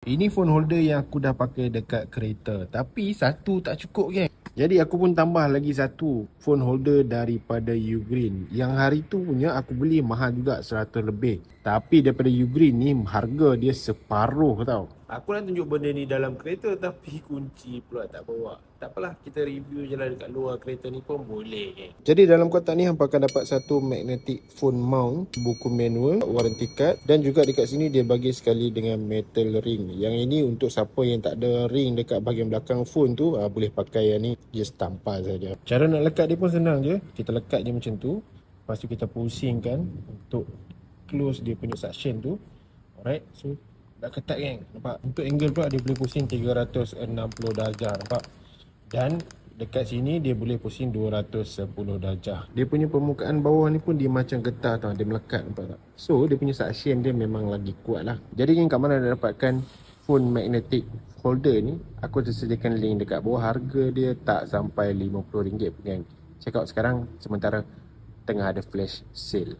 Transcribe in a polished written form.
Ini phone holder yang aku dah pakai dekat kereta. Tapi satu tak cukup geng. Jadi aku pun tambah lagi satu phone holder daripada Ugreen. Yang hari tu punya aku beli mahal juga 100 lebih. Tapi daripada Ugreen ni harga dia separuh tau. Aku nak tunjuk benda ni dalam kereta tapi kunci pula tak bawa. Tak apalah, kita review je lah dekat luar kereta ni pun boleh geng. Jadi dalam kotak ni hampa akan dapat satu magnetic phone mount, buku manual, warranty card, dan juga dekat sini dia bagi sekali dengan metal ring. Yang ini untuk siapa yang tak ada ring dekat bahagian belakang phone tu, boleh pakai yang ni, just tampal saja. Cara nak lekat dia pun senang je. Kita lekat je macam tu. Lepas tu kita pusingkan untuk close dia punya suction tu. Alright, so dah ketat geng. Nampak? Untuk angle pula dia boleh pusing 360 darjah. Nampak? Dan dekat sini dia boleh pusing 210 darjah. Dia punya permukaan bawah ni pun dia macam getah tau. Dia melekat, nampak tak? So dia punya suction dia memang lagi kuat lah. Jadi geng, kat mana nak dapatkan phone magnetic holder ni? Aku tersediakan link dekat bawah. Harga dia tak sampai RM50 pun geng. Check out sekarang sementara tengah ada flash sale.